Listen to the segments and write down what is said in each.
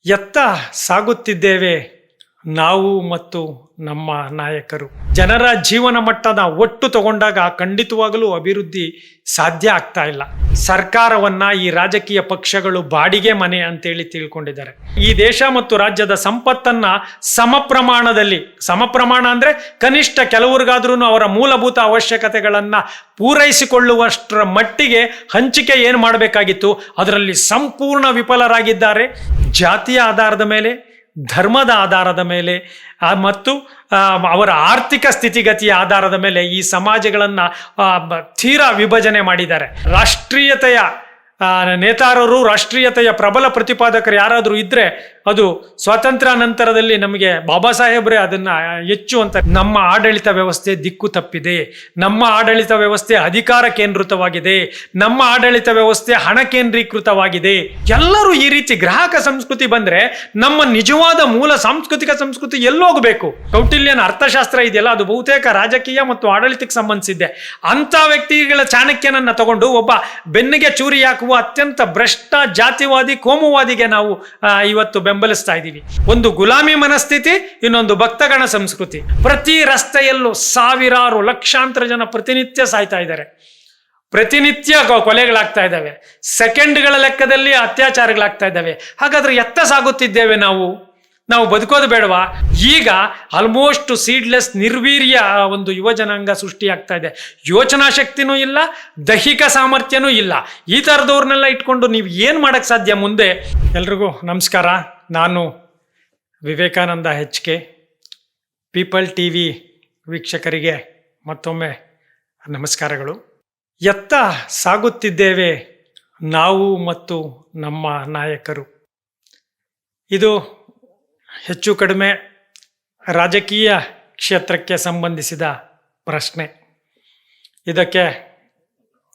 ಎತ್ತ ಸಾಗುತ್ತಿದ್ದೇವೆ ನಾವು ಮತ್ತು ನಮ್ಮ ನಾಯಕರು. ಜನರ ಜೀವನ ಮಟ್ಟದ ಒಟ್ಟು ತಗೊಂಡಾಗ ಖಂಡಿತವಾಗಲೂ ಅಭಿವೃದ್ಧಿ ಸಾಧ್ಯ ಆಗ್ತಾ ಇಲ್ಲ. ಸರ್ಕಾರವನ್ನ ಈ ರಾಜಕೀಯ ಪಕ್ಷಗಳು ಬಾಡಿಗೆ ಮನೆ ಅಂತೇಳಿ ತಿಳ್ಕೊಂಡಿದ್ದಾರೆ. ಈ ದೇಶ ಮತ್ತು ರಾಜ್ಯದ ಸಂಪತ್ತನ್ನ ಸಮಪ್ರಮಾಣ ಅಂದ್ರೆ ಕನಿಷ್ಠ ಕೆಲವ್ರಿಗಾದ್ರೂ ಅವರ ಮೂಲಭೂತ ಅವಶ್ಯಕತೆಗಳನ್ನ ಪೂರೈಸಿಕೊಳ್ಳುವಷ್ಟರ ಮಟ್ಟಿಗೆ ಹಂಚಿಕೆ ಏನು ಮಾಡಬೇಕಾಗಿತ್ತು ಅದರಲ್ಲಿ ಸಂಪೂರ್ಣ ವಿಫಲರಾಗಿದ್ದಾರೆ. ಜಾತಿಯ ಆಧಾರದ ಮೇಲೆ, ಧರ್ಮದ ಆಧಾರದ ಮೇಲೆ ಮತ್ತು ಅವರ ಆರ್ಥಿಕ ಸ್ಥಿತಿಗತಿಯ ಆಧಾರದ ಮೇಲೆ ಈ ಸಮಾಜಗಳನ್ನು ತೀರಾ ವಿಭಜನೆ ಮಾಡಿದ್ದಾರೆ. ರಾಷ್ಟ್ರೀಯತೆಯ ನೇತಾರರು, ರಾಷ್ಟ್ರೀಯತೆಯ ಪ್ರಬಲ ಪ್ರತಿಪಾದಕರು ಯಾರಾದರೂ ಇದ್ರೆ ಅದು ಸ್ವಾತಂತ್ರ್ಯ ನಂತರದಲ್ಲಿ ನಮಗೆ ಬಾಬಾ ಸಾಹೇಬ್ರೆ ಅದನ್ನ ಹೆಚ್ಚು ಅಂತ. ನಮ್ಮ ಆಡಳಿತ ವ್ಯವಸ್ಥೆ ದಿಕ್ಕು ತಪ್ಪಿದೆ, ನಮ್ಮ ಆಡಳಿತ ವ್ಯವಸ್ಥೆ ಅಧಿಕಾರ ಕೇಂದ್ರಿತವಾಗಿದೆ, ನಮ್ಮ ಆಡಳಿತ ವ್ಯವಸ್ಥೆ ಹಣ ಕೇಂದ್ರೀಕೃತವಾಗಿದೆ. ಎಲ್ಲರೂ ಈ ರೀತಿ ಗ್ರಾಹಕ ಸಂಸ್ಕೃತಿ ಬಂದ್ರೆ ನಮ್ಮ ನಿಜವಾದ ಮೂಲ ಸಾಂಸ್ಕೃತಿಕ ಸಂಸ್ಕೃತಿ ಎಲ್ಲೋಗಬೇಕು? ಕೌಟಿಲ್ಯನ ಅರ್ಥಶಾಸ್ತ್ರ ಇದೆಯಲ್ಲ, ಅದು ಬಹುತೇಕ ರಾಜಕೀಯ ಮತ್ತು ಆಡಳಿತಕ್ಕೆ ಸಂಬಂಧಿಸಿದೆ. ಅಂತ ವ್ಯಕ್ತಿಗಳ ಚಾಣಕ್ಯನನ್ನ ತಗೊಂಡು ಒಬ್ಬ ಬೆನ್ನಿಗೆ ಚೂರಿ ಹಾಕುವ ಅತ್ಯಂತ ಭ್ರಷ್ಟ ಜಾತಿವಾದಿ ಕೋಮುವಾದಿಗೆ ನಾವು ಇವತ್ತು ಬೆಂಬಲಿಸ್ತಾ ಇದ್ದೀವಿ. ಒಂದು ಗುಲಾಮಿ ಮನಸ್ಥಿತಿ, ಇನ್ನೊಂದು ಭಕ್ತಗಣ ಸಂಸ್ಕೃತಿ. ಪ್ರತಿ ರಸ್ತೆಯಲ್ಲೂ ಸಾವಿರಾರು ಲಕ್ಷಾಂತರ ಜನ ಪ್ರತಿನಿತ್ಯ ಸಾಯ್ತಾ ಇದ್ದಾರೆ, ಪ್ರತಿನಿತ್ಯ ಕೊಲೆಗಳಾಗ್ತಾ ಇದ್ದಾವೆ, ಸೆಕೆಂಡ್ಗಳ ಲೆಕ್ಕದಲ್ಲಿ ಅತ್ಯಾಚಾರಗಳಾಗ್ತಾ ಇದ್ದಾವೆ. ಹಾಗಾದ್ರೆ ಎತ್ತ ಸಾಗುತ್ತಿದ್ದೇವೆ ನಾವು ಬದುಕೋದು ಬೇಡವಾ? ಈಗ ಆಲ್ಮೋಸ್ಟ್ ಸೀಡ್ಲೆಸ್ ನಿರ್ವೀರ್ಯ ಒಂದು ಯುವ ಜನಾಂಗ ಸೃಷ್ಟಿಯಾಗ್ತಾ ಇದೆ. ಯೋಚನಾ ಶಕ್ತಿನೂ ಇಲ್ಲ, ದೈಹಿಕ ಸಾಮರ್ಥ್ಯನೂ ಇಲ್ಲ. ಈ ಥರದವ್ರನ್ನೆಲ್ಲ ಇಟ್ಕೊಂಡು ನೀವು ಏನು ಮಾಡಕ್ಕೆ ಸಾಧ್ಯ ಮುಂದೆ? ಎಲ್ರಿಗೂ ನಮಸ್ಕಾರ. ನಾನು ವಿವೇಕಾನಂದ HK. ಪೀಪಲ್ TV ವೀಕ್ಷಕರಿಗೆ ಮತ್ತೊಮ್ಮೆ ನಮಸ್ಕಾರಗಳು. ಎತ್ತ ಸಾಗುತ್ತಿದ್ದೇವೆ ನಾವು ಮತ್ತು ನಮ್ಮ ನಾಯಕರು. ಇದು ಹೆಚ್ಚು ಕಡಿಮೆ ರಾಜಕೀಯ ಕ್ಷೇತ್ರಕ್ಕೆ ಸಂಬಂಧಿಸಿದ ಪ್ರಶ್ನೆ. ಇದಕ್ಕೆ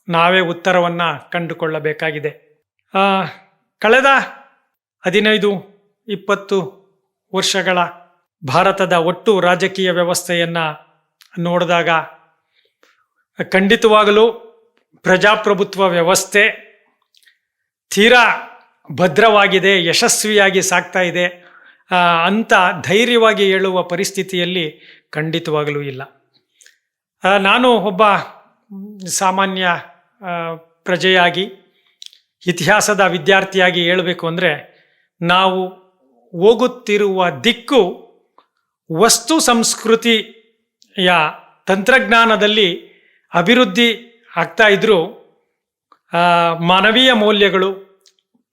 ನಾವೇ ಉತ್ತರವನ್ನು ಕಂಡುಕೊಳ್ಳಬೇಕಾಗಿದೆ. ಕಳೆದ 15-20 ವರ್ಷಗಳ ಭಾರತದ ಒಟ್ಟು ರಾಜಕೀಯ ವ್ಯವಸ್ಥೆಯನ್ನು ನೋಡಿದಾಗ ಖಂಡಿತವಾಗಲೂ ಪ್ರಜಾಪ್ರಭುತ್ವ ವ್ಯವಸ್ಥೆ ತೀರಾ ಭದ್ರವಾಗಿದೆ, ಯಶಸ್ವಿಯಾಗಿ ಸಾಗ್ತಾ ಇದೆ ಅಂತ ಧೈರ್ಯವಾಗಿ ಹೇಳುವ ಪರಿಸ್ಥಿತಿಯಲ್ಲಿ ಖಂಡಿತವಾಗಲೂ ಇಲ್ಲ. ನಾನು ಒಬ್ಬ ಸಾಮಾನ್ಯ ಪ್ರಜೆಯಾಗಿ, ಇತಿಹಾಸದ ವಿದ್ಯಾರ್ಥಿಯಾಗಿ ಹೇಳಬೇಕು ಅಂದರೆ, ನಾವು ಹೋಗುತ್ತಿರುವ ದಿಕ್ಕು ವಸ್ತು ಸಂಸ್ಕೃತಿಯ ತಂತ್ರಜ್ಞಾನದಲ್ಲಿ ಅಭಿವೃದ್ಧಿ ಆಗ್ತಾ ಇದ್ರೂ ಮಾನವೀಯ ಮೌಲ್ಯಗಳು,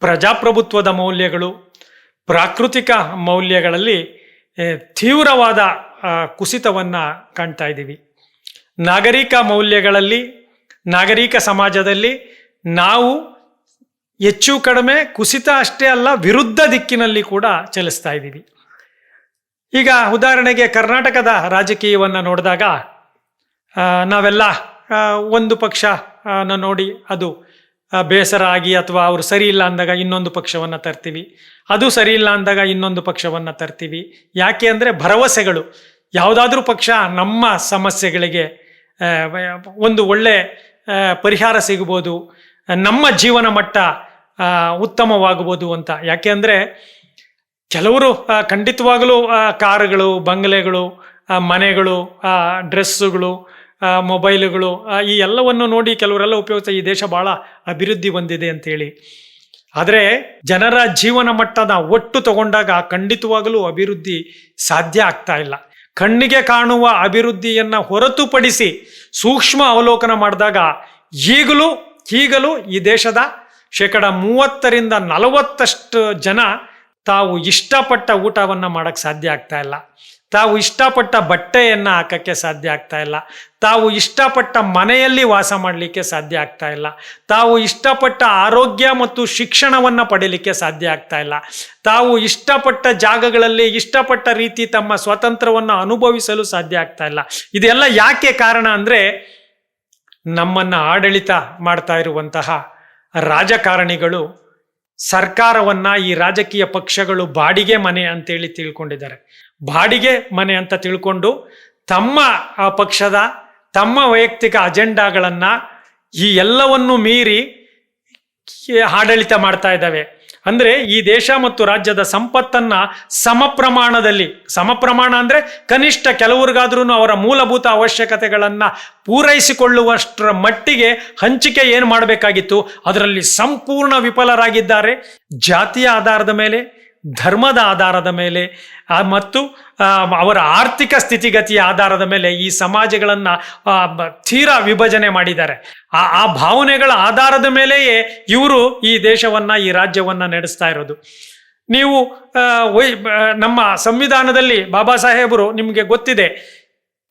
ಪ್ರಜಾಪ್ರಭುತ್ವದ ಮೌಲ್ಯಗಳು, ಪ್ರಾಕೃತಿಕ ಮೌಲ್ಯಗಳಲ್ಲಿ ತೀವ್ರವಾದ ಕುಸಿತವನ್ನು ಕಾಣ್ತಾ ಇದ್ದೀವಿ. ನಾಗರಿಕ ಮೌಲ್ಯಗಳಲ್ಲಿ, ನಾಗರಿಕ ಸಮಾಜದಲ್ಲಿ ನಾವು ಹೆಚ್ಚು ಕಡಿಮೆ ಕುಸಿತ ಅಷ್ಟೇ ಅಲ್ಲ, ವಿರುದ್ಧ ದಿಕ್ಕಿನಲ್ಲಿ ಕೂಡ ಚಲಿಸ್ತಾ ಇದ್ದೀವಿ. ಈಗ ಉದಾಹರಣೆಗೆ ಕರ್ನಾಟಕದ ರಾಜಕೀಯವನ್ನು ನೋಡಿದಾಗ ನಾವೆಲ್ಲ ಒಂದು ಪಕ್ಷ ನೋಡಿ ಅದು ಬೇಸರ ಆಗಿ ಅಥವಾ ಅವರು ಸರಿ ಇಲ್ಲ ಅಂದಾಗ ಇನ್ನೊಂದು ಪಕ್ಷವನ್ನು ತರ್ತೀವಿ, ಅದು ಸರಿ ಇಲ್ಲ ಅಂದಾಗ ಇನ್ನೊಂದು ಪಕ್ಷವನ್ನು ತರ್ತೀವಿ. ಯಾಕೆ ಅಂದರೆ ಭರವಸೆಗಳು. ಯಾವುದಾದ್ರೂ ಪಕ್ಷ ನಮ್ಮ ಸಮಸ್ಯೆಗಳಿಗೆ ಒಂದು ಒಳ್ಳೆ ಪರಿಹಾರ ಸಿಗ್ಬೋದು, ನಮ್ಮ ಜೀವನ ಮಟ್ಟ ಉತ್ತಮವಾಗ್ಬೋದು ಅಂತ. ಯಾಕೆ ಅಂದರೆ ಕೆಲವರು ಖಂಡಿತವಾಗಲೂ ಕಾರುಗಳು, ಬಂಗಲೆಗಳು, ಮನೆಗಳು, ಡ್ರೆಸ್ಸುಗಳು, ಮೊಬೈಲುಗಳು ಈ ಎಲ್ಲವನ್ನು ನೋಡಿ ಕೆಲವರೆಲ್ಲ ಉಪಯೋಗಿಸ್ತಾ ಈ ದೇಶ ಭಾಳ ಅಭಿವೃದ್ಧಿ ಹೊಂದಿದೆ ಅಂತೇಳಿ. ಆದರೆ ಜನರ ಜೀವನ ಮಟ್ಟದ ಒಟ್ಟು ತಗೊಂಡಾಗ ಖಂಡಿತವಾಗಲೂ ಅಭಿವೃದ್ಧಿ ಸಾಧ್ಯ ಆಗ್ತಾ ಇಲ್ಲ. ಕಣ್ಣಿಗೆ ಕಾಣುವ ಅಭಿವೃದ್ಧಿಯನ್ನು ಹೊರತುಪಡಿಸಿ ಸೂಕ್ಷ್ಮ ಅವಲೋಕನ ಮಾಡಿದಾಗ ಈಗಲೂ ಈ ದೇಶದ 30-40% ಜನ ತಾವು ಇಷ್ಟಪಟ್ಟ ಊಟವನ್ನು ಮಾಡೋಕ್ಕೆ ಸಾಧ್ಯ ಆಗ್ತಾ ಇಲ್ಲ, ತಾವು ಇಷ್ಟಪಟ್ಟ ಬಟ್ಟೆಯನ್ನು ಹಾಕೋಕ್ಕೆ ಸಾಧ್ಯ ಆಗ್ತಾ ಇಲ್ಲ, ತಾವು ಇಷ್ಟಪಟ್ಟ ಮನೆಯಲ್ಲಿ ವಾಸ ಮಾಡಲಿಕ್ಕೆ ಸಾಧ್ಯ ಆಗ್ತಾ ಇಲ್ಲ, ತಾವು ಇಷ್ಟಪಟ್ಟ ಆರೋಗ್ಯ ಮತ್ತು ಶಿಕ್ಷಣವನ್ನು ಪಡೀಲಿಕ್ಕೆ ಸಾಧ್ಯ ಆಗ್ತಾ ಇಲ್ಲ, ತಾವು ಇಷ್ಟಪಟ್ಟ ಜಾಗಗಳಲ್ಲಿ ಇಷ್ಟಪಟ್ಟ ರೀತಿ ತಮ್ಮ ಸ್ವಾತಂತ್ರ್ಯವನ್ನು ಅನುಭವಿಸಲು ಸಾಧ್ಯ ಆಗ್ತಾ ಇಲ್ಲ. ಇದೆಲ್ಲ ಯಾಕೆ ಕಾರಣ ಅಂದರೆ, ನಮ್ಮನ್ನು ಆಡಳಿತ ಮಾಡ್ತಾ ಇರುವಂತಹ ರಾಜಕಾರಣಿಗಳು ಸರ್ಕಾರವನ್ನ, ಈ ರಾಜಕೀಯ ಪಕ್ಷಗಳು ಬಾಡಿಗೆ ಮನೆ ಅಂತೇಳಿ ತಿಳ್ಕೊಂಡಿದ್ದಾರೆ. ಬಾಡಿಗೆ ಮನೆ ಅಂತ ತಿಳ್ಕೊಂಡು ತಮ್ಮ ಪಕ್ಷದ, ತಮ್ಮ ವೈಯಕ್ತಿಕ ಅಜೆಂಡಾಗಳನ್ನು ಈ ಎಲ್ಲವನ್ನು ಮೀರಿ ಆಡಳಿತ ಮಾಡ್ತಾ ಇದ್ದಾವೆ. ಅಂದ್ರೆ ಈ ದೇಶ ಮತ್ತು ರಾಜ್ಯದ ಸಂಪತ್ತನ್ನ ಸಮಪ್ರಮಾಣ ಅಂದ್ರೆ ಕನಿಷ್ಠ ಕೆಲವ್ರಿಗಾದ್ರೂ ಅವರ ಮೂಲಭೂತ ಅವಶ್ಯಕತೆಗಳನ್ನ ಪೂರೈಸಿಕೊಳ್ಳುವಷ್ಟರ ಮಟ್ಟಿಗೆ ಹಂಚಿಕೆ ಏನು ಮಾಡಬೇಕಾಗಿತ್ತು ಅದರಲ್ಲಿ ಸಂಪೂರ್ಣ ವಿಫಲರಾಗಿದ್ದಾರೆ. ಜಾತಿಯ ಆಧಾರದ ಮೇಲೆ, ಧರ್ಮದ ಆಧಾರದ ಮೇಲೆ ಮತ್ತು ಅವರ ಆರ್ಥಿಕ ಸ್ಥಿತಿಗತಿಯ ಆಧಾರದ ಮೇಲೆ ಈ ಸಮಾಜಗಳನ್ನು ತೀರಾ ವಿಭಜನೆ ಮಾಡಿದ್ದಾರೆ. ಆ ಭಾವನೆಗಳ ಆಧಾರದ ಮೇಲೆಯೇ ಇವರು ಈ ದೇಶವನ್ನ, ಈ ರಾಜ್ಯವನ್ನ ನಡೆಸ್ತಾ ಇರೋದು. ನೀವು ನಮ್ಮ ಸಂವಿಧಾನದಲ್ಲಿ ಬಾಬಾ ಸಾಹೇಬರು, ನಿಮಗೆ ಗೊತ್ತಿದೆ,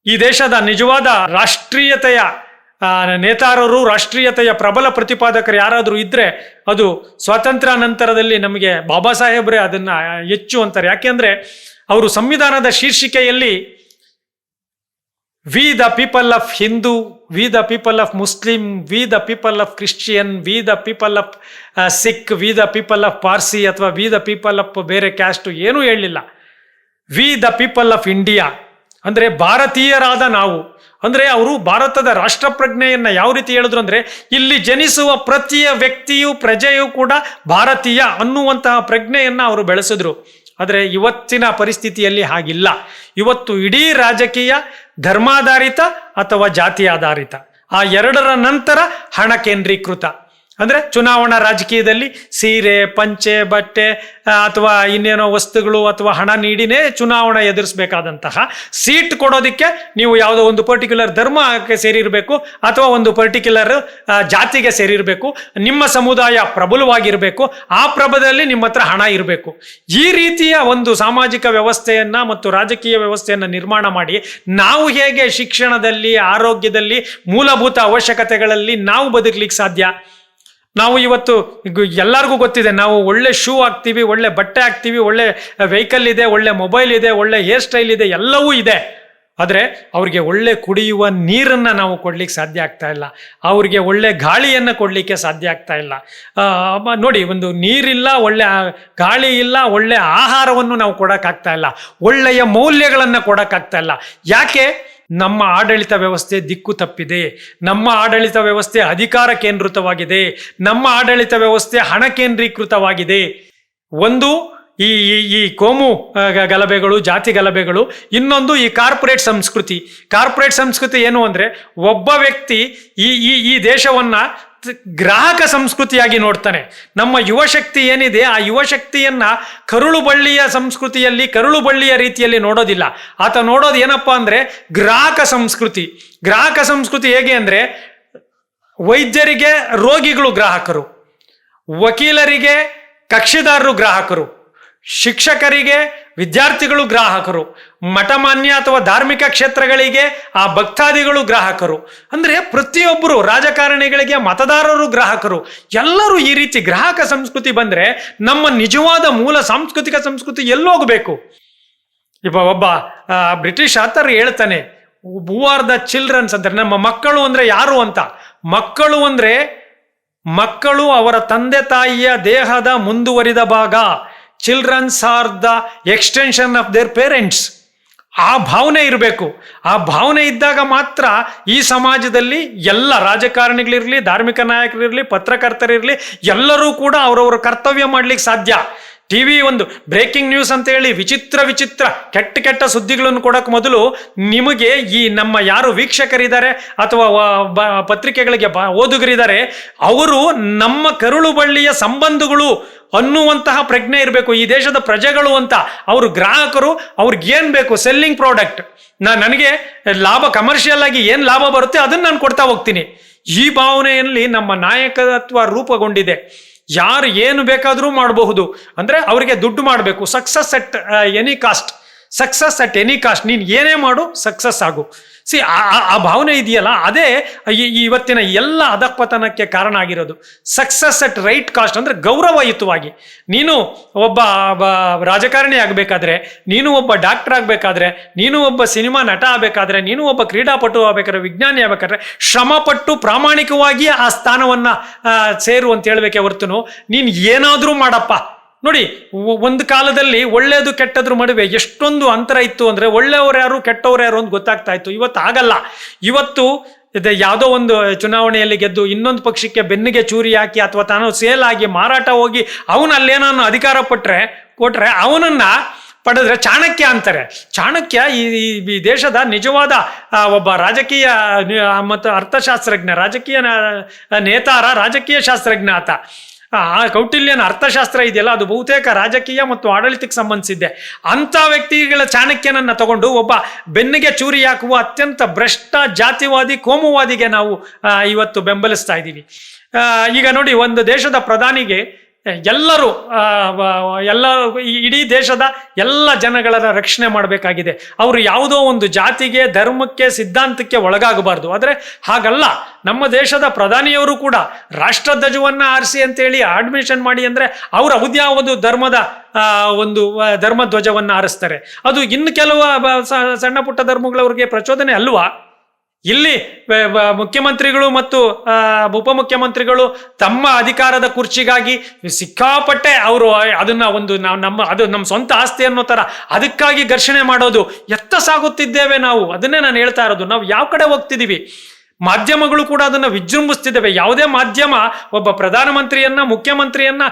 ಈ ದೇಶದ ನಿಜವಾದ ರಾಷ್ಟ್ರೀಯತೆಯ ನೇತಾರರು, ರಾಷ್ಟ್ರೀಯತೆಯ ಪ್ರಬಲ ಪ್ರತಿಪಾದಕರು ಯಾರಾದರೂ ಇದ್ರೆ ಅದು ಸ್ವಾತಂತ್ರ್ಯ ನಂತರದಲ್ಲಿ ನಮಗೆ ಬಾಬಾ ಸಾಹೇಬ್ರೆ ಅದನ್ನ ಹೆಚ್ಚು ಅಂತಾರೆ. ಯಾಕೆಂದ್ರೆ ಅವರು ಸಂವಿಧಾನದ ಶೀರ್ಷಿಕೆಯಲ್ಲಿ we the people of Hindu, we the people of Muslim, we the people of Christian, we the people of Sikh, we the people of Parsi ಅಥವಾ ವಿ ದ ಪೀಪಲ್ ಆಫ್ ಬೇರೆ ಕ್ಯಾಸ್ಟು ಏನೂ ಹೇಳಲಿಲ್ಲ. We the people of India ಅಂದರೆ ಭಾರತೀಯರಾದ ನಾವು. ಅಂದರೆ ಅವರು ಭಾರತದ ರಾಷ್ಟ್ರ ಪ್ರಜ್ಞೆಯನ್ನು ಯಾವ ರೀತಿ ಹೇಳಿದ್ರು ಅಂದರೆ, ಇಲ್ಲಿ ಜನಿಸುವ ಪ್ರತಿಯ ವ್ಯಕ್ತಿಯು, ಪ್ರಜೆಯೂ ಕೂಡ ಭಾರತೀಯ ಅನ್ನುವಂತಹ ಪ್ರಜ್ಞೆಯನ್ನು ಅವರು ಬೆಳೆಸಿದ್ರು. ಆದರೆ ಇವತ್ತಿನ ಪರಿಸ್ಥಿತಿಯಲ್ಲಿ ಹಾಗಿಲ್ಲ. ಇವತ್ತು ಇಡೀ ರಾಜಕೀಯ ಧರ್ಮಾಧಾರಿತ ಅಥವಾ ಜಾತಿ ಆಧಾರಿತ, ಆ ಎರಡರ ನಂತರ ಹಣ ಕೇಂದ್ರೀಕೃತ. ಅಂದರೆ ಚುನಾವಣಾ ರಾಜಕೀಯದಲ್ಲಿ ಸೀರೆ, ಪಂಚೆ, ಬಟ್ಟೆ ಅಥವಾ ಇನ್ನೇನೋ ವಸ್ತುಗಳು ಅಥವಾ ಹಣ ನೀಡಿನೇ ಚುನಾವಣೆ ಎದುರಿಸಬೇಕಾದಂತಹ ಸೀಟ್ ಕೊಡೋದಕ್ಕೆ ನೀವು ಯಾವುದೋ ಒಂದು ಪರ್ಟಿಕ್ಯುಲರ್ ಧರ್ಮಕ್ಕೆ ಸೇರಿರಬೇಕು ಅಥವಾ ಒಂದು ಪರ್ಟಿಕ್ಯುಲರ್ ಜಾತಿಗೆ ಸೇರಿರಬೇಕು, ನಿಮ್ಮ ಸಮುದಾಯ ಪ್ರಬಲವಾಗಿರಬೇಕು, ಆ ಪ್ರಬಲದಲ್ಲಿ ನಿಮ್ಮ ಹತ್ರ ಹಣ ಇರಬೇಕು. ಈ ರೀತಿಯ ಒಂದು ಸಾಮಾಜಿಕ ವ್ಯವಸ್ಥೆಯನ್ನು ಮತ್ತು ರಾಜಕೀಯ ವ್ಯವಸ್ಥೆಯನ್ನು ನಿರ್ಮಾಣ ಮಾಡಿ ನಾವು ಹೇಗೆ ಶಿಕ್ಷಣದಲ್ಲಿ, ಆರೋಗ್ಯದಲ್ಲಿ, ಮೂಲಭೂತ ಅವಶ್ಯಕತೆಗಳಲ್ಲಿ ನಾವು ಬದುಕಲಿಕ್ಕೆ ಸಾಧ್ಯ? ನಾವು ಇವತ್ತು ಎಲ್ಲರಿಗೂ ಗೊತ್ತಿದೆ, ನಾವು ಒಳ್ಳೆ ಶೂ ಹಾಕ್ತೀವಿ, ಒಳ್ಳೆ ಬಟ್ಟೆ ಹಾಕ್ತೀವಿ, ಒಳ್ಳೆ ವೆಹಿಕಲ್ ಇದೆ, ಒಳ್ಳೆ ಮೊಬೈಲ್ ಇದೆ, ಒಳ್ಳೆ ಹೇರ್ ಸ್ಟೈಲ್ ಇದೆ, ಎಲ್ಲವೂ ಇದೆ. ಆದರೆ ಅವ್ರಿಗೆ ಒಳ್ಳೆ ಕುಡಿಯುವ ನೀರನ್ನು ನಾವು ಕೊಡ್ಲಿಕ್ಕೆ ಸಾಧ್ಯ ಆಗ್ತಾ ಇಲ್ಲ, ಅವ್ರಿಗೆ ಒಳ್ಳೆ ಗಾಳಿಯನ್ನು ಕೊಡಲಿಕ್ಕೆ ಸಾಧ್ಯ ಆಗ್ತಾ ಇಲ್ಲ. ನೋಡಿ, ಒಂದು ನೀರಿಲ್ಲ, ಒಳ್ಳೆ ಗಾಳಿ ಇಲ್ಲ, ಒಳ್ಳೆ ಆಹಾರವನ್ನು ನಾವು ಕೊಡೋಕ್ಕಾಗ್ತಾ ಇಲ್ಲ, ಒಳ್ಳೆಯ ಮೌಲ್ಯಗಳನ್ನು ಕೊಡೋಕ್ಕಾಗ್ತಾ ಇಲ್ಲ. ಯಾಕೆ? ನಮ್ಮ ಆಡಳಿತ ವ್ಯವಸ್ಥೆ ದಿಕ್ಕು ತಪ್ಪಿದೆ, ನಮ್ಮ ಆಡಳಿತ ವ್ಯವಸ್ಥೆ ಅಧಿಕಾರ ಕೇಂದ್ರಿತವಾಗಿದೆ, ನಮ್ಮ ಆಡಳಿತ ವ್ಯವಸ್ಥೆ ಹಣ ಕೇಂದ್ರೀಕೃತವಾಗಿದೆ. ಒಂದು ಈ ಈ ಕೋಮು ಗಲಭೆಗಳು, ಜಾತಿ ಗಲಭೆಗಳು, ಇನ್ನೊಂದು ಈ ಕಾರ್ಪೊರೇಟ್ ಸಂಸ್ಕೃತಿ. ಕಾರ್ಪೊರೇಟ್ ಸಂಸ್ಕೃತಿ ಏನು ಅಂದರೆ, ಒಬ್ಬ ವ್ಯಕ್ತಿ ಈ ದೇಶವನ್ನ ಗ್ರಾಹಕ ಸಂಸ್ಕೃತಿಯಾಗಿ ನೋಡ್ತಾನೆ. ನಮ್ಮ ಯುವಶಕ್ತಿ ಏನಿದೆ, ಆ ಯುವಶಕ್ತಿಯನ್ನ ಕರುಳು ಬಳ್ಳಿಯ ಸಂಸ್ಕೃತಿಯಲ್ಲಿ, ಕರುಳು ಬಳ್ಳಿಯ ರೀತಿಯಲ್ಲಿ ನೋಡೋದಿಲ್ಲ. ಆತ ನೋಡೋದು ಏನಪ್ಪಾ ಅಂದ್ರೆ ಗ್ರಾಹಕ ಸಂಸ್ಕೃತಿ. ಗ್ರಾಹಕ ಸಂಸ್ಕೃತಿ ಹೇಗೆ ಅಂದ್ರೆ, ವೈದ್ಯರಿಗೆ ರೋಗಿಗಳು ಗ್ರಾಹಕರು, ವಕೀಲರಿಗೆ ಕಕ್ಷಿದಾರರು ಗ್ರಾಹಕರು, ಶಿಕ್ಷಕರಿಗೆ ವಿದ್ಯಾರ್ಥಿಗಳು ಗ್ರಾಹಕರು, ಮಠಮಾನ್ಯ ಅಥವಾ ಧಾರ್ಮಿಕ ಕ್ಷೇತ್ರಗಳಿಗೆ ಆ ಭಕ್ತಾದಿಗಳು ಗ್ರಾಹಕರು. ಅಂದರೆ ಪ್ರತಿಯೊಬ್ಬರು, ರಾಜಕಾರಣಿಗಳಿಗೆ ಮತದಾರರು ಗ್ರಾಹಕರು. ಎಲ್ಲರೂ ಈ ರೀತಿ ಗ್ರಾಹಕ ಸಂಸ್ಕೃತಿ ಬಂದರೆ ನಮ್ಮ ನಿಜವಾದ ಮೂಲ ಸಾಂಸ್ಕೃತಿಕ ಸಂಸ್ಕೃತಿ ಎಲ್ಲೋಗಬೇಕು? ಒಬ್ಬ ಬ್ರಿಟಿಷ್ ಆಥರ್ ಹೇಳ್ತಾನೆ, ಹೂ ಆರ್ ದ ಚಿಲ್ಡ್ರನ್ಸ್ ಅಂತಾರೆ. ನಮ್ಮ ಮಕ್ಕಳು ಅಂದರೆ ಯಾರು ಅಂತ. ಮಕ್ಕಳು ಅವರ ತಂದೆ ತಾಯಿಯ ದೇಹದ ಮುಂದುವರಿದ ಭಾಗ. Childrens are the extension of their parents. ಆ ಭಾವನೆ ಇರಬೇಕು. ಆ ಭಾವನೆ ಇದ್ದಾಗ ಮಾತ್ರ ಈ ಸಮಾಜದಲ್ಲಿ ಎಲ್ಲ ರಾಜಕಾರಣಿಗಳಿರಲಿ, ಧಾರ್ಮಿಕ ನಾಯಕರಿರಲಿ, ಪತ್ರಕರ್ತರಿರಲಿ, ಎಲ್ಲರೂ ಕೂಡ ಅವರವರ ಕರ್ತವ್ಯ ಮಾಡ್ಲಿಕ್ಕೆ ಸಾಧ್ಯ. ಟಿವಿ ಒಂದು ಬ್ರೇಕಿಂಗ್ ನ್ಯೂಸ್ ಅಂತ ಹೇಳಿ ವಿಚಿತ್ರ ಕೆಟ್ಟ ಸುದ್ದಿಗಳನ್ನು ಕೊಡೋಕೆ ಮೊದಲು ನಿಮಗೆ ಈ ನಮ್ಮ ಯಾರು ವೀಕ್ಷಕರಿದ್ದಾರೆ ಅಥವಾ ಪತ್ರಿಕೆಗಳಿಗೆ ಓದುಗರಿದ್ದಾರೆ, ಅವರು ನಮ್ಮ ಕರುಳು ಬಳ್ಳಿಯ ಸಂಬಂಧಗಳು ಅನ್ನುವಂತಹ ಪ್ರಜ್ಞೆ ಇರಬೇಕು. ಈ ದೇಶದ ಪ್ರಜೆಗಳು ಅಂತ, ಅವರು ಗ್ರಾಹಕರು, ಅವ್ರಿಗೇನು ಬೇಕು, ಸೆಲ್ಲಿಂಗ್ ಪ್ರಾಡಕ್ಟ್, ನನಗೆ ಲಾಭ, ಕಮರ್ಷಿಯಲ್ ಆಗಿ ಏನು ಲಾಭ ಬರುತ್ತೆ ಅದನ್ನು ನಾನು ಕೊಡ್ತಾ ಹೋಗ್ತೀನಿ. ಈ ಭಾವನೆಯಲ್ಲಿ ನಮ್ಮ ನಾಯಕತ್ವ ರೂಪುಗೊಂಡಿದೆ. ಯಾರು ಏನು ಬೇಕಾದರೂ ಮಾಡಬಹುದು, ಅಂದರೆ ಅವರಿಗೆ ದುಡ್ಡು ಮಾಡಬೇಕು. ಸಕ್ಸಸ್ ಅಟ್ ಎನಿ ಕಾಸ್ಟ್, ನೀನು ಏನೇ ಮಾಡು, ಸಕ್ಸಸ್ ಆಗು. ಆ ಭಾವನೆ ಇದೆಯಲ್ಲ, ಅದೇ ಇವತ್ತಿನ ಎಲ್ಲ ಅಧಃಪತನಕ್ಕೆ ಕಾರಣ ಆಗಿರೋದು. ಸಕ್ಸಸ್ ಅಟ್ ರೈಟ್ ಕಾಸ್ಟ್ ಅಂದರೆ ಗೌರವಯುತವಾಗಿ. ನೀನು ಒಬ್ಬ ರಾಜಕಾರಣಿ ಆಗಬೇಕಾದ್ರೆ, ನೀನು ಒಬ್ಬ ಡಾಕ್ಟರ್ ಆಗಬೇಕಾದ್ರೆ, ನೀನು ಒಬ್ಬ ಸಿನಿಮಾ ನಟ ಆಗಬೇಕಾದ್ರೆ, ನೀನು ಒಬ್ಬ ಕ್ರೀಡಾಪಟು ಆಗಬೇಕಾದ್ರೆ, ವಿಜ್ಞಾನಿ ಆಗಬೇಕಾದ್ರೆ, ಶ್ರಮಪಟ್ಟು ಪ್ರಾಮಾಣಿಕವಾಗಿ ಆ ಸ್ಥಾನವನ್ನು ಸೇರು ಅಂತ ಹೇಳ್ಬೇಕೆ ಹೊರತು ನೀನು ಏನಾದರೂ ಮಾಡಪ್ಪ. ನೋಡಿ, ಒಂದು ಕಾಲದಲ್ಲಿ ಒಳ್ಳೆಯದು ಕೆಟ್ಟದ್ರ ನಡುವೆ ಎಷ್ಟೊಂದು ಅಂತರ ಇತ್ತು ಅಂದರೆ, ಒಳ್ಳೆಯವರು ಯಾರು, ಕೆಟ್ಟವ್ರು ಯಾರು ಅಂತ ಗೊತ್ತಾಗ್ತಾ ಇತ್ತು. ಇವತ್ತು ಆಗಲ್ಲ. ಇವತ್ತು ಇದೆ ಯಾವುದೋ ಒಂದು ಚುನಾವಣೆಯಲ್ಲಿ ಗೆದ್ದು ಇನ್ನೊಂದು ಪಕ್ಷಕ್ಕೆ ಬೆನ್ನಿಗೆ ಚೂರಿ ಹಾಕಿ ಅಥವಾ ತಾನು ಸೇಲ್ ಆಗಿ ಮಾರಾಟ ಹೋಗಿ ಅವನು ಅಲ್ಲೇನೋ ಅಧಿಕಾರ ಕೊಟ್ರೆ ಅವನನ್ನ ಪಡೆದ್ರೆ ಚಾಣಕ್ಯ ಅಂತಾರೆ. ಚಾಣಕ್ಯ ಈ ದೇಶದ ನಿಜವಾದ ಒಬ್ಬ ರಾಜಕೀಯ ಮತ್ತು ಅರ್ಥಶಾಸ್ತ್ರಜ್ಞ, ರಾಜಕೀಯ ನೇತಾರ, ರಾಜಕೀಯ ಶಾಸ್ತ್ರಜ್ಞ ಆತ. ಆ ಕೌಟಿಲ್ಯನ ಅರ್ಥಶಾಸ್ತ್ರ ಇದೆಯಲ್ಲ, ಅದು ಬಹುತೇಕ ರಾಜಕೀಯ ಮತ್ತು ಆಡಳಿತಕ್ಕೆ ಸಂಬಂಧಿಸಿದೆ. ಅಂಥ ವ್ಯಕ್ತಿಗಳ ಚಾಣಕ್ಯನನ್ನ ತಗೊಂಡು ಒಬ್ಬ ಬೆನ್ನಿಗೆ ಚೂರಿ ಹಾಕುವ ಅತ್ಯಂತ ಭ್ರಷ್ಟ ಜಾತಿವಾದಿ ಕೋಮುವಾದಿಗೆ ನಾವು ಇವತ್ತು ಬೆಂಬಲಿಸ್ತಾ ಇದ್ದೀವಿ. ಈಗ ನೋಡಿ, ಒಂದು ದೇಶದ ಪ್ರಧಾನಿಗೆ ಎಲ್ಲರೂ ಇಡೀ ದೇಶದ ಎಲ್ಲ ಜನಗಳ ರಕ್ಷಣೆ ಮಾಡಬೇಕಾಗಿದೆ. ಅವರು ಯಾವುದೋ ಒಂದು ಜಾತಿಗೆ, ಧರ್ಮಕ್ಕೆ, ಸಿದ್ಧಾಂತಕ್ಕೆ ಒಳಗಾಗಬಾರ್ದು. ಆದರೆ ಹಾಗಲ್ಲ, ನಮ್ಮ ದೇಶದ ಪ್ರಧಾನಿಯವರು ಕೂಡ ರಾಷ್ಟ್ರಧ್ವಜವನ್ನ ಆರಿಸಿ ಅಂತೇಳಿ ಅಡ್ಮಿಷನ್ ಮಾಡಿ ಅಂದರೆ ಅವರು ಅದ್ಯಾವುದು ಒಂದು ಧರ್ಮಧ್ವಜವನ್ನ ಆರಿಸ್ತಾರೆ. ಅದು ಇನ್ನು ಕೆಲವು ಸಣ್ಣ ಪುಟ್ಟ ಧರ್ಮಗಳವ್ರಿಗೆ ಪ್ರಚೋದನೆ ಅಲ್ವಾ? ಇಲ್ಲಿ ಮುಖ್ಯಮಂತ್ರಿಗಳು ಮತ್ತು ಉಪಮುಖ್ಯಮಂತ್ರಿಗಳು ತಮ್ಮ ಅಧಿಕಾರದ ಕುರ್ಚಿಗಾಗಿ ಸಿಕ್ಕಾಪಟ್ಟೆ ಅವರು ಅದನ್ನ ನಮ್ಮ ಸ್ವಂತ ಆಸ್ತಿ ಅನ್ನೋ ತರ ಅದಕ್ಕಾಗಿ ಘರ್ಷಣೆ ಮಾಡೋದು. ಎತ್ತ ಸಾಗುತ್ತಿದ್ದೇವೆ ನಾವು? ಅದನ್ನೇ ನಾನು ಹೇಳ್ತಾ ಇರೋದು. ನಾವು ಯಾವ ಕಡೆ ಹೋಗ್ತಿದ್ದೀವಿ? ಮಾಧ್ಯಮಗಳು ಕೂಡ ಅದನ್ನು ವಿಜೃಂಭಿಸ್ತಿದ್ದಾವೆ. ಯಾವುದೇ ಮಾಧ್ಯಮ ಒಬ್ಬ ಪ್ರಧಾನಮಂತ್ರಿಯನ್ನ, ಮುಖ್ಯಮಂತ್ರಿಯನ್ನ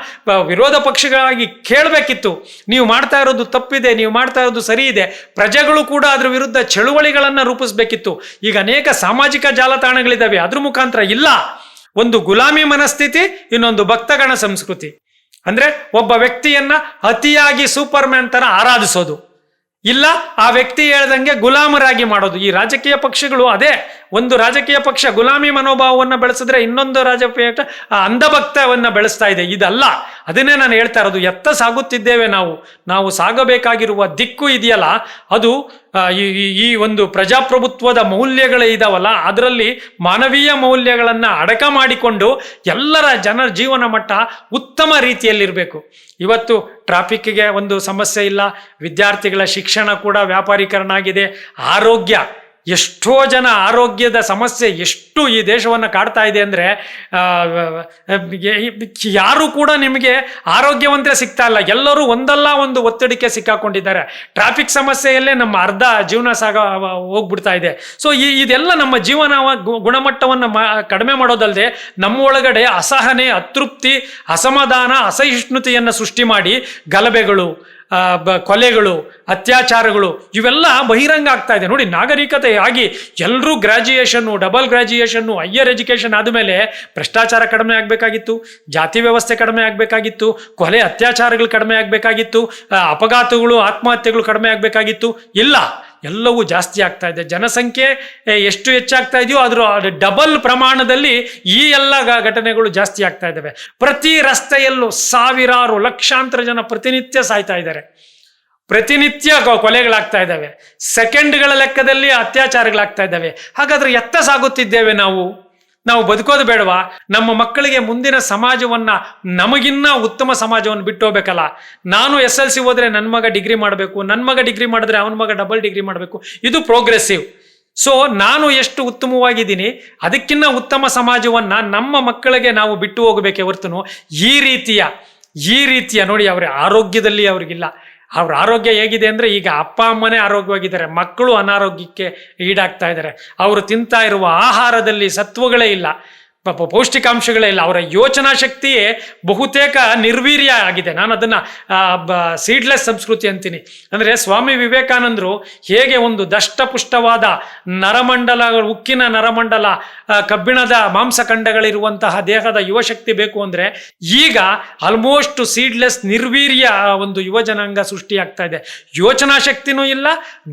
ವಿರೋಧ ಪಕ್ಷಗಳಾಗಿ ಕೇಳಬೇಕಿತ್ತು, ನೀವು ಮಾಡ್ತಾ ಇರೋದು ತಪ್ಪಿದೆ, ನೀವು ಮಾಡ್ತಾ ಇರೋದು ಸರಿ ಇದೆ. ಪ್ರಜೆಗಳು ಕೂಡ ಅದ್ರ ವಿರುದ್ಧ ಚಳುವಳಿಗಳನ್ನ ರೂಪಿಸ್ಬೇಕಿತ್ತು. ಈಗ ಅನೇಕ ಸಾಮಾಜಿಕ ಜಾಲತಾಣಗಳಿದ್ದಾವೆ, ಅದ್ರ ಮುಖಾಂತರ ಇಲ್ಲ. ಒಂದು ಗುಲಾಮಿ ಮನಸ್ಥಿತಿ, ಇನ್ನೊಂದು ಭಕ್ತಗಣ ಸಂಸ್ಕೃತಿ. ಅಂದ್ರೆ ಒಬ್ಬ ವ್ಯಕ್ತಿಯನ್ನ ಅತಿಯಾಗಿ ಸೂಪರ್ ಮ್ಯಾನ್ ತರ ಆರಾಧಿಸೋದು, ಇಲ್ಲ ಆ ವ್ಯಕ್ತಿ ಹೇಳ್ದಂಗೆ ಗುಲಾಮರಾಗಿ ಮಾಡೋದು. ಈ ರಾಜಕೀಯ ಪಕ್ಷಗಳು ಅದೇ. ಒಂದು ರಾಜಕೀಯ ಪಕ್ಷ ಗುಲಾಮಿ ಮನೋಭಾವವನ್ನು ಬೆಳೆಸಿದ್ರೆ ಇನ್ನೊಂದು ರಾಜಕೀಯ ಅಂಧಭಕ್ತವನ್ನ ಬೆಳೆಸ್ತಾ ಇದೆ. ಇದಲ್ಲ. ಅದನ್ನೇ ನಾನು ಹೇಳ್ತಾ ಇರೋದು. ಎತ್ತ ಸಾಗುತ್ತಿದ್ದೇವೆ ನಾವು ಸಾಗಬೇಕಾಗಿರುವ ದಿಕ್ಕು ಇದೆಯಲ್ಲ, ಅದು ಈ ಒಂದು ಪ್ರಜಾಪ್ರಭುತ್ವದ ಮೌಲ್ಯಗಳು ಇದಾವಲ್ಲ, ಅದರಲ್ಲಿ ಮಾನವೀಯ ಮೌಲ್ಯಗಳನ್ನ ಅಡಕ ಮಾಡಿಕೊಂಡು ಎಲ್ಲರ ಜನರ ಜೀವನ ಮಟ್ಟ ಉತ್ತಮ ರೀತಿಯಲ್ಲಿರಬೇಕು. ಇವತ್ತು ಟ್ರಾಫಿಕ್ಗೆ ಒಂದು ಸಮಸ್ಯೆ ಇಲ್ಲ, ವಿದ್ಯಾರ್ಥಿಗಳ ಶಿಕ್ಷಣ ಕೂಡ ವ್ಯಾಪಾರೀಕರಣ ಆಗಿದೆ. ಆರೋಗ್ಯ, ಎಷ್ಟೋ ಜನ ಆರೋಗ್ಯದ ಸಮಸ್ಯೆ ಎಷ್ಟು ಈ ದೇಶವನ್ನು ಕಾಡ್ತಾ ಇದೆ ಅಂದರೆ ಯಾರು ಕೂಡ ನಿಮಗೆ ಆರೋಗ್ಯವಂತರೇ ಸಿಗ್ತಾ ಇಲ್ಲ. ಎಲ್ಲರೂ ಒಂದಲ್ಲ ಒಂದು ಒತ್ತಡಕ್ಕೆ ಸಿಕ್ಕಾಕೊಂಡಿದ್ದಾರೆ. ಟ್ರಾಫಿಕ್ ಸಮಸ್ಯೆಯಲ್ಲೇ ನಮ್ಮ ಅರ್ಧ ಜೀವನ ಹೋಗ್ಬಿಡ್ತಾ ಇದೆ. ಸೊ ಇದೆಲ್ಲ ನಮ್ಮ ಜೀವನ ಗುಣಮಟ್ಟವನ್ನು ಕಡಿಮೆ ಮಾಡೋದಲ್ಲದೆ ನಮ್ಮ ಒಳಗಡೆ ಅಸಹನೆ, ಅತೃಪ್ತಿ, ಅಸಮಾಧಾನ, ಅಸಹಿಷ್ಣುತೆಯನ್ನು ಸೃಷ್ಟಿ ಮಾಡಿ ಗಲಭೆಗಳು, ಕೊಲೆಗಳು, ಅತ್ಯಾಚಾರಗಳು ಇವೆಲ್ಲ ಬಹಿರಂಗ ಆಗ್ತಾ ಇದೆ. ನೋಡಿ, ನಾಗರಿಕತೆ ಆಗಿ ಎಲ್ಲರೂ ಗ್ರಾಜ್ಯುಯೇಷನ್ನು, ಡಬಲ್ ಗ್ರಾಜ್ಯುಯೇಷನ್ನು, ಹೈಯರ್ ಎಜುಕೇಷನ್ ಆದಮೇಲೆ ಭ್ರಷ್ಟಾಚಾರ ಕಡಿಮೆ ಆಗಬೇಕಾಗಿತ್ತು, ಜಾತಿ ವ್ಯವಸ್ಥೆ ಕಡಿಮೆ ಆಗಬೇಕಾಗಿತ್ತು, ಕೊಲೆ ಅತ್ಯಾಚಾರಗಳು ಕಡಿಮೆ ಆಗಬೇಕಾಗಿತ್ತು, ಅಪಘಾತಗಳು, ಆತ್ಮಹತ್ಯೆಗಳು ಕಡಿಮೆ ಆಗಬೇಕಾಗಿತ್ತು. ಇಲ್ಲ, ಎಲ್ಲವೂ ಜಾಸ್ತಿ ಆಗ್ತಾ ಇದೆ. ಜನಸಂಖ್ಯೆ ಎಷ್ಟು ಹೆಚ್ಚಾಗ್ತಾ ಇದೆಯೋ ಅದರ ಡಬಲ್ ಪ್ರಮಾಣದಲ್ಲಿ ಈ ಎಲ್ಲ ಘಟನೆಗಳು ಜಾಸ್ತಿ ಆಗ್ತಾ ಇದ್ದಾವೆ. ಪ್ರತಿ ರಸ್ತೆಯಲ್ಲೂ ಸಾವಿರಾರು, ಲಕ್ಷಾಂತರ ಜನ ಪ್ರತಿನಿತ್ಯ ಸಾಯ್ತಾ ಇದ್ದಾರೆ. ಪ್ರತಿನಿತ್ಯ ಕೊಲೆಗಳಾಗ್ತಾ ಇದ್ದಾವೆ. ಸೆಕೆಂಡ್ಗಳ ಲೆಕ್ಕದಲ್ಲಿ ಅತ್ಯಾಚಾರಗಳಾಗ್ತಾ ಇದ್ದಾವೆ. ಹಾಗಾದ್ರೆ ಎತ್ತ ಸಾಗುತ್ತಿದ್ದೇವೆ ನಾವು ಬದುಕೋದು ಬೇಡವಾ? ನಮ್ಮ ಮಕ್ಕಳಿಗೆ ಮುಂದಿನ ಸಮಾಜವನ್ನ, ನಮಗಿನ್ನ ಉತ್ತಮ ಸಮಾಜವನ್ನು ಬಿಟ್ಟು ಹೋಗ್ಬೇಕಲ್ಲ. ನಾನು SLC ಹೋದ್ರೆ ನನ್ನ ಮಗ ಡಿಗ್ರಿ ಮಾಡಬೇಕು, ನನ್ನ ಮಗ ಡಿಗ್ರಿ ಮಾಡಿದ್ರೆ ಅವನ ಮಗ ಡಬಲ್ ಡಿಗ್ರಿ ಮಾಡಬೇಕು. ಇದು ಪ್ರೋಗ್ರೆಸಿವ್. ಸೊ ನಾನು ಎಷ್ಟು ಉತ್ತಮವಾಗಿದ್ದೀನಿ, ಅದಕ್ಕಿಂತ ಉತ್ತಮ ಸಮಾಜವನ್ನ ನಮ್ಮ ಮಕ್ಕಳಿಗೆ ನಾವು ಬಿಟ್ಟು ಹೋಗಬೇಕೇ ಹೊರತು ಈ ರೀತಿಯ ನೋಡಿ, ಅವರ ಆರೋಗ್ಯದಲ್ಲಿ ಅವ್ರಿಗಿಲ್ಲ. ಅವ್ರ ಆರೋಗ್ಯ ಹೇಗಿದೆ ಅಂದರೆ, ಈಗ ಅಪ್ಪ ಅಮ್ಮನೇ ಆರೋಗ್ಯವಾಗಿದ್ದಾರೆ, ಮಕ್ಕಳು ಅನಾರೋಗ್ಯಕ್ಕೆ ಈಡಾಗ್ತಾ ಇದ್ದಾರೆ. ಅವರು ತಿಂತಾ ಇರುವ ಆಹಾರದಲ್ಲಿ ಸತ್ವಗಳೇ ಇಲ್ಲ, ಪೌಷ್ಟಿಕಾಂಶಗಳೇ ಇಲ್ಲ. ಅವರ ಯೋಚನಾ ಶಕ್ತಿಯೇ ಬಹುತೇಕ ನಿರ್ವೀರ್ಯ ಆಗಿದೆ. ನಾನು ಅದನ್ನು ಸೀಡ್ಲೆಸ್ ಸಂಸ್ಕೃತಿ ಅಂತೀನಿ. ಅಂದರೆ ಸ್ವಾಮಿ ವಿವೇಕಾನಂದರು ಹೇಗೆ ಒಂದು ದಷ್ಟಪುಷ್ಟವಾದ ನರಮಂಡಲ, ಉಕ್ಕಿನ ನರಮಂಡಲ, ಕಬ್ಬಿಣದ ಮಾಂಸಖಂಡಗಳಿರುವಂತಹ ದೇಹದ ಯುವಶಕ್ತಿ ಬೇಕು ಅಂದರೆ, ಈಗ ಆಲ್ಮೋಸ್ಟ್ ಸೀಡ್ಲೆಸ್ ನಿರ್ವೀರ್ಯ ಒಂದು ಯುವಜನಾಂಗ ಸೃಷ್ಟಿಯಾಗ್ತಾ ಇದೆ. ಯೋಚನಾ ಶಕ್ತಿನೂ ಇಲ್ಲ,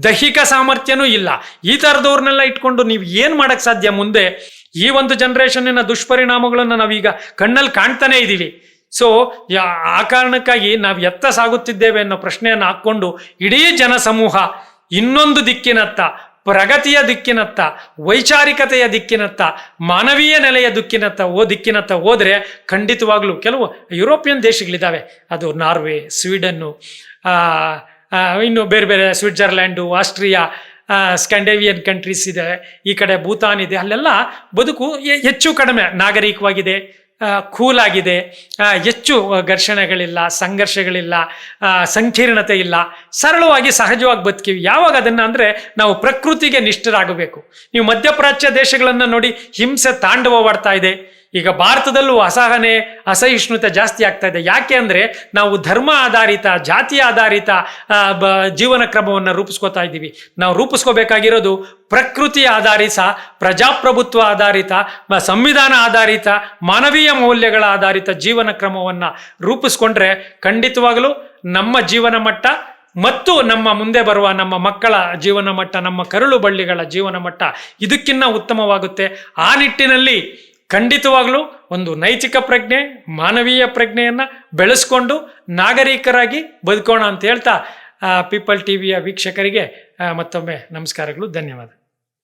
ದೈಹಿಕ ಸಾಮರ್ಥ್ಯನೂ ಇಲ್ಲ. ಈ ಥರದವ್ರನ್ನೆಲ್ಲ ಇಟ್ಕೊಂಡು ನೀವು ಏನು ಮಾಡೋಕ್ಕೆ ಸಾಧ್ಯ? ಮುಂದೆ ಈ ಒಂದು ಜನರೇಷನ್ನಿನ ದುಷ್ಪರಿಣಾಮಗಳನ್ನು ನಾವೀಗ ಕಣ್ಣಲ್ಲಿ ಕಾಣ್ತಾನೆ ಇದ್ದೀವಿ. ಸೊ ಆ ಕಾರಣಕ್ಕಾಗಿ ನಾವು ಎತ್ತ ಸಾಗುತ್ತಿದ್ದೇವೆ ಅನ್ನೋ ಪ್ರಶ್ನೆಯನ್ನು ಹಾಕ್ಕೊಂಡು ಇಡೀ ಜನಸಮೂಹ ಇನ್ನೊಂದು ದಿಕ್ಕಿನತ್ತ, ಪ್ರಗತಿಯ ದಿಕ್ಕಿನತ್ತ, ವೈಚಾರಿಕತೆಯ ದಿಕ್ಕಿನತ್ತ, ಮಾನವೀಯ ನೆಲೆಯ ದಿಕ್ಕಿನತ್ತ ಹೋದರೆ ಖಂಡಿತವಾಗ್ಲೂ ಕೆಲವು ಯುರೋಪಿಯನ್ ದೇಶಗಳಿದ್ದಾವೆ. ಅದು ನಾರ್ವೆ, ಸ್ವೀಡನ್ನು, ಇನ್ನು ಬೇರೆ ಬೇರೆ ಸ್ವಿಟ್ಜರ್ಲ್ಯಾಂಡು, ಆಸ್ಟ್ರಿಯಾ, ಸ್ಕ್ಯಾಂಡೇವಿಯನ್ ಕಂಟ್ರೀಸ್ ಇದೆ, ಈ ಕಡೆ ಭೂತಾನ್ ಇದೆ. ಅಲ್ಲೆಲ್ಲ ಬದುಕು ಹೆಚ್ಚು ಕಡಿಮೆ ನಾಗರಿಕವಾಗಿದೆ, ಕೂಲಾಗಿದೆ, ಹೆಚ್ಚು ಘರ್ಷಣೆಗಳಿಲ್ಲ, ಸಂಘರ್ಷಗಳಿಲ್ಲ, ಸಂಕೀರ್ಣತೆ ಇಲ್ಲ, ಸರಳವಾಗಿ ಸಹಜವಾಗಿ ಬದುಕಿವಿ. ಯಾವಾಗ ಅದನ್ನು ಅಂದರೆ ನಾವು ಪ್ರಕೃತಿಗೆ ನಿಷ್ಠರಾಗಬೇಕು. ನೀವು ಮಧ್ಯಪ್ರಾಚ್ಯ ದೇಶಗಳನ್ನು ನೋಡಿ, ಹಿಂಸೆ ತಾಂಡವವಾಡ್ತಾ ಇದೆ. ಈಗ ಭಾರತದಲ್ಲೂ ಅಸಹಿಷ್ಣುತೆ ಜಾಸ್ತಿ ಆಗ್ತಾ ಇದೆ. ಯಾಕೆ ಅಂದರೆ ನಾವು ಧರ್ಮ ಆಧಾರಿತ, ಜಾತಿ ಆಧಾರಿತ ಜೀವನ ಕ್ರಮವನ್ನು ರೂಪಿಸ್ಕೋತಾ ಇದ್ದೀವಿ. ನಾವು ರೂಪಿಸ್ಕೋಬೇಕಾಗಿರೋದು ಪ್ರಕೃತಿ ಆಧಾರಿತ, ಪ್ರಜಾಪ್ರಭುತ್ವ ಆಧಾರಿತ, ಸಂವಿಧಾನ ಆಧಾರಿತ, ಮಾನವೀಯ ಮೌಲ್ಯಗಳ ಆಧಾರಿತ ಜೀವನ ಕ್ರಮವನ್ನು ರೂಪಿಸ್ಕೊಂಡ್ರೆ ಖಂಡಿತವಾಗಲೂ ನಮ್ಮ ಜೀವನ ಮಟ್ಟ ಮತ್ತು ನಮ್ಮ ಮುಂದೆ ಬರುವ ನಮ್ಮ ಮಕ್ಕಳ ಜೀವನ ಮಟ್ಟ, ನಮ್ಮ ಕರುಳು ಬಳ್ಳಿಗಳ ಜೀವನ ಮಟ್ಟ ಇದಕ್ಕಿಂತ ಉತ್ತಮವಾಗುತ್ತೆ. ಆ ನಿಟ್ಟಿನಲ್ಲಿ ಖಂಡಿತವಾಗ್ಲೂ ಒಂದು ನೈತಿಕ ಪ್ರಜ್ಞೆ, ಮಾನವೀಯ ಪ್ರಜ್ಞೆಯನ್ನು ಬೆಳೆಸ್ಕೊಂಡು ನಾಗರಿಕರಾಗಿ ಬದುಕೋಣ ಅಂತ ಹೇಳ್ತಾ ಪೀಪಲ್ ಟಿವಿಯ ವೀಕ್ಷಕರಿಗೆ ಮತ್ತೊಮ್ಮೆ ನಮಸ್ಕಾರಗಳು, ಧನ್ಯವಾದ.